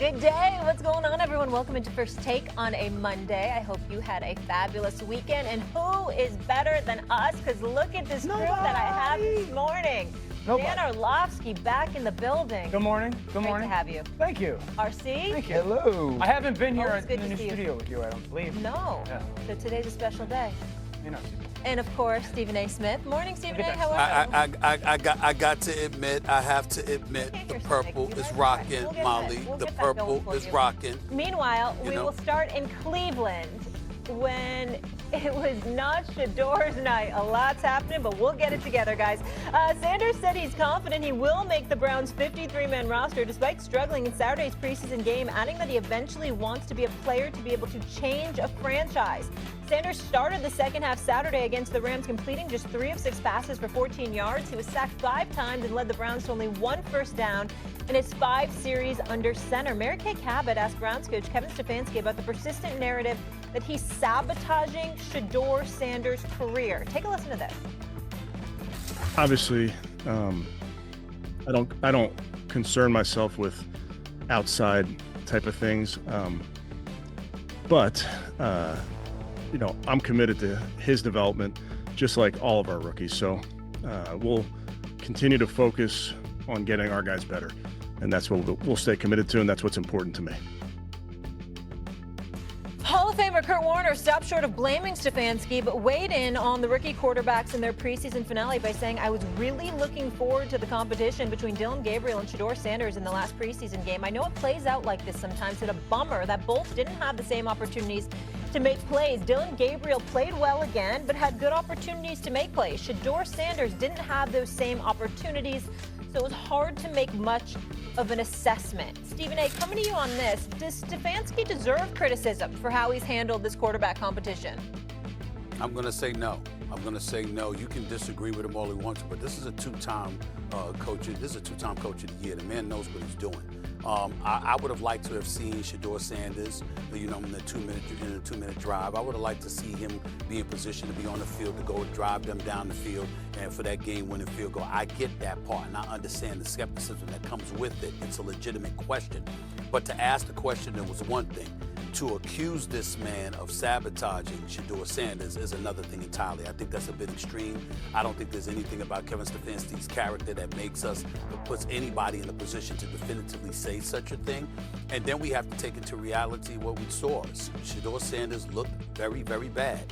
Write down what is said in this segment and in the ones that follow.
Good day. What's going on, everyone? Welcome into First Take on a Monday. I hope you had a fabulous weekend. And who is better than us? Because look at this crew that I have this morning. Dan Orlovsky back in the building. Good morning. Good Great morning. to have you. Thank you. RC? Thank you. Hello. I haven't been here Always in good the to new see you. studio with you, I don't believe. No. Yeah. So today's a special day. You know. And of course, Stephen A. Smith. Morning, Stephen A. Look at How that. are you? I got to admit, I have to admit, the purple is rocking, Molly. The purple is rocking. Meanwhile, we know. will start in Cleveland when it was not Shedeur's night. A lot's happening, but we'll get it together, guys. Sanders said he's confident he will make the Browns' 53-man roster despite struggling in Saturday's preseason game, adding that he eventually wants to be a player to be able to change a franchise. Sanders started the second half Saturday against the Rams, completing just 3 of 6 passes for 14 yards. He was sacked 5 times and led the Browns to only 1 first down in his 5 series under center. Mary Kay Cabot asked Browns coach Kevin Stefanski about the persistent narrative that he's sabotaging Shedeur Sanders' career. Take a listen to this. Obviously, I don't concern myself with outside type of things, but you know, I'm committed to his development, just like all of our rookies. So we'll continue to focus on getting our guys better, and that's what we'll stay committed to, and that's what's important to me. Hall of Famer Kurt Warner stopped short of blaming Stefanski, but weighed in on the rookie quarterbacks in their preseason finale by saying, I was really looking forward to the competition between Dillon Gabriel and Shedeur Sanders in the last preseason game. I know it plays out like this sometimes. It's a bummer that both didn't have the same opportunities to make plays. Dillon Gabriel played well again, but had good opportunities to make plays. Shedeur Sanders didn't have those same opportunities, so it was hard to make much of an assessment. Stephen A., coming to you on this, does Stefanski deserve criticism for how he's handled this quarterback competition? I'm going to say no. I'm going to say no. You can disagree with him all he wants, but this is a two-time coach. This is a two-time coach of the year. The man knows what he's doing. I would have liked to have seen Shedeur Sanders, you know, in the two-minute drive. I would have liked to see him be in position to be on the field, to go drive them down the field, and for that game-winning field goal. I get that part, and I understand the skepticism that comes with it. It's a legitimate question. But to ask the question, there was one thing. To accuse this man of sabotaging Shedeur Sanders is another thing entirely. I think that's a bit extreme. I don't think there's anything about Kevin Stefanski's character that puts anybody in a position to definitively say such a thing. And then we have to take into reality what we saw. Shedeur Sanders looked very, very bad.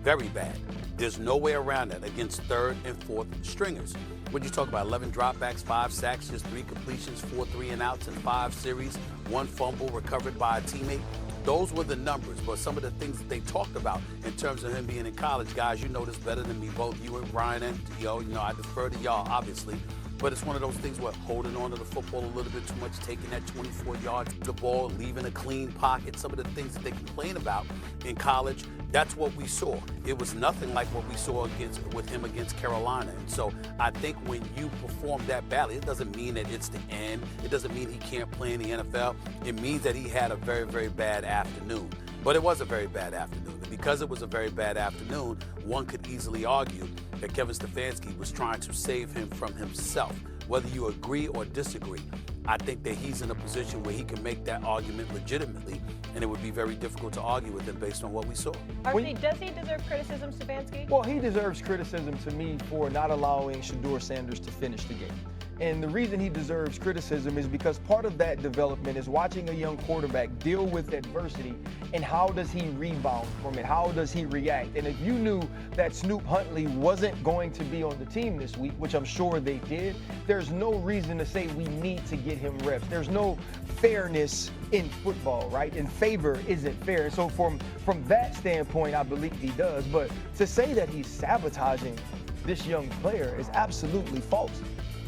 Very bad. There's no way around that against third and fourth stringers. What you talk about, 11 dropbacks, 5 sacks, just 3 completions, 4 3-and-outs in 5 series, 1 fumble recovered by a teammate. Those were the numbers, but some of the things that they talked about in terms of him being in college, guys, you know this better than me, both you and Brian, and you know, I defer to y'all, obviously. But it's one of those things where holding on to the football a little bit too much, taking that 24 yards to the ball, leaving a clean pocket, some of the things that they complain about in college, that's what we saw. It was nothing like what we saw with him against Carolina. And so I think when you perform that badly, it doesn't mean that it's the end. It doesn't mean he can't play in the NFL. It means that he had a very, very bad afternoon. But it was a very bad afternoon. And because it was a very bad afternoon, one could easily argue that Kevin Stefanski was trying to save him from himself. Whether you agree or disagree, I think that he's in a position where he can make that argument legitimately, and it would be very difficult to argue with him based on what we saw. RC, does he deserve criticism, Stefanski? Well, he deserves criticism to me for not allowing Shedeur Sanders to finish the game. And the reason he deserves criticism is because part of that development is watching a young quarterback deal with adversity and how does he rebound from it? How does he react? And if you knew that Snoop Huntley wasn't going to be on the team this week, which I'm sure they did, there's no reason to say we need to get him reps. There's no fairness in football, right? And favor isn't fair. And so from that standpoint, I believe he does. But to say that he's sabotaging this young player is absolutely false.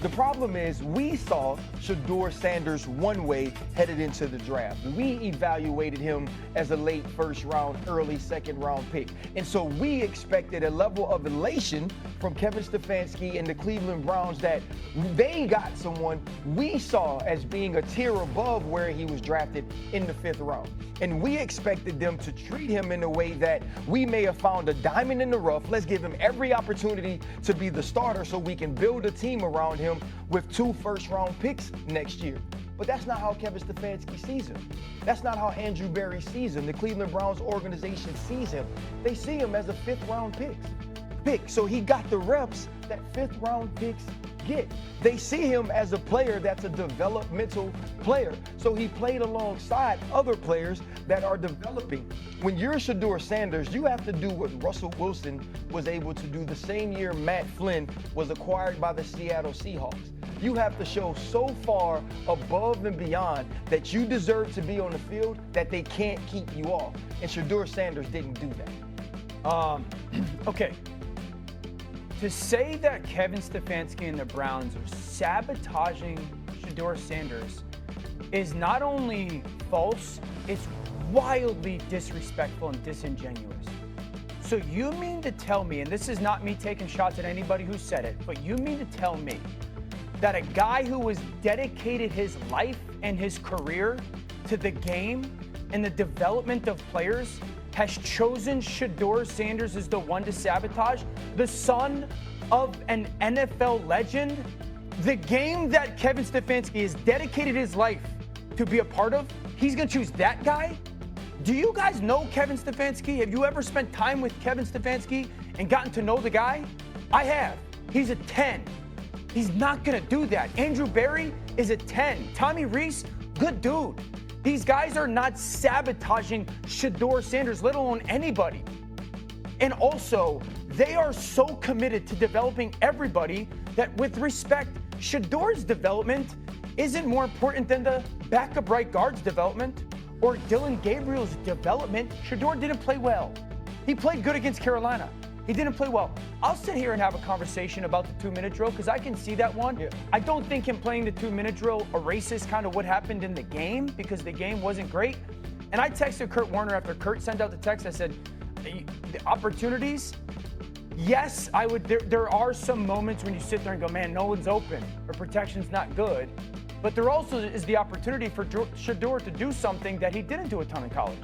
The problem is we saw Shedeur Sanders one way headed into the draft. We evaluated him as a late first round, early second round pick. And so we expected a level of elation from Kevin Stefanski and the Cleveland Browns that they got someone we saw as being a tier above where he was drafted in the 5th round. And we expected them to treat him in a way that we may have found a diamond in the rough. Let's give him every opportunity to be the starter so we can build a team around him with 2 first-round picks next year. But that's not how Kevin Stefanski sees him. That's not how Andrew Berry sees him. The Cleveland Browns organization sees him. They see him as a fifth-round pick. So he got the reps that fifth-round picks get. They see him as a player that's a developmental player. So he played alongside other players that are developing. When you're Shedeur Sanders, you have to do what Russell Wilson was able to do the same year Matt Flynn was acquired by the Seattle Seahawks. You have to show so far above and beyond that you deserve to be on the field that they can't keep you off. And Shedeur Sanders didn't do that. Okay. To say that Kevin Stefanski and the Browns are sabotaging Shedeur Sanders is not only false, it's wildly disrespectful and disingenuous. So you mean to tell me, and this is not me taking shots at anybody who said it, but you mean to tell me that a guy who has dedicated his life and his career to the game and the development of players has chosen Shedeur Sanders as the one to sabotage? The son of an NFL legend? The game that Kevin Stefanski has dedicated his life to be a part of, he's going to choose that guy? Do you guys know Kevin Stefanski? Have you ever spent time with Kevin Stefanski and gotten to know the guy? I have. He's a 10. He's not going to do that. Andrew Berry is a 10. Tommy Reese, good dude. These guys are not sabotaging Shedeur Sanders, let alone anybody. And also, they are so committed to developing everybody that, with respect, Shedeur's development isn't more important than the backup right guard's development or Dylan Gabriel's development. Shedeur didn't play well. He played good against Carolina. He didn't play well. I'll sit here and have a conversation about the 2-minute drill because I can see that one. Yeah. I don't think him playing the 2-minute drill erases kind of what happened in the game because the game wasn't great. And I texted Kurt Warner after Kurt sent out the text. I said, the opportunities, yes, I would. There are some moments when you sit there and go, man, no one's open or protection's not good. But there also is the opportunity for Shedeur to do something that he didn't do a ton in college.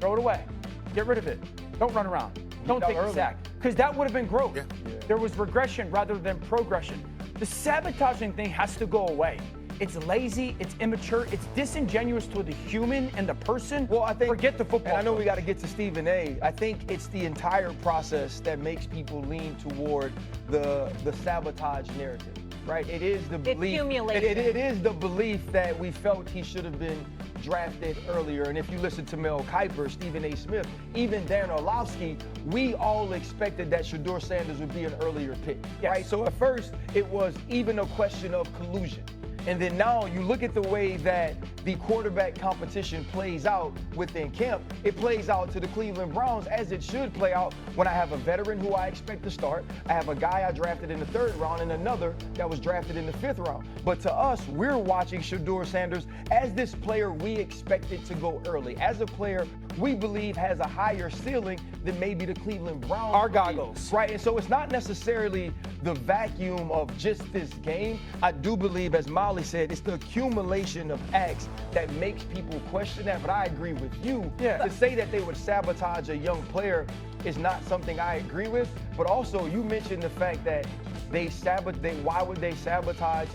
Throw it away. Get rid of it. Don't run around. Don't take a sack. Because that would have been growth. Yeah. There was regression rather than progression. The sabotaging thing has to go away. It's lazy, it's immature, it's disingenuous to the human and the person. Well, I think, forget the football. And I know we got to get to Stephen A. I think it's the entire process that makes people lean toward the sabotage narrative, right? It is the belief. It is the belief that we felt he should have been drafted earlier. And if you listen to Mel Kiper, Stephen A. Smith, even Dan Orlovsky, we all expected that Shedeur Sanders would be an earlier pick, right? So at first, it was even a question of collusion. And then now you look at the way that the quarterback competition plays out within camp. It plays out to the Cleveland Browns as it should play out when I have a veteran who I expect to start. I have a guy I drafted in the 3rd round and another that was drafted in the 5th round. But to us, we're watching Shedeur Sanders as this player we expected to go early. As a player we believe has a higher ceiling than maybe the Cleveland Browns. Our goggles. Right, and so it's not necessarily the vacuum of just this game. I do believe, as Molly said, it's the accumulation of acts that makes people question that. But I agree with you. Yeah. To say that they would sabotage a young player is not something I agree with. But also, you mentioned the fact that why would they sabotage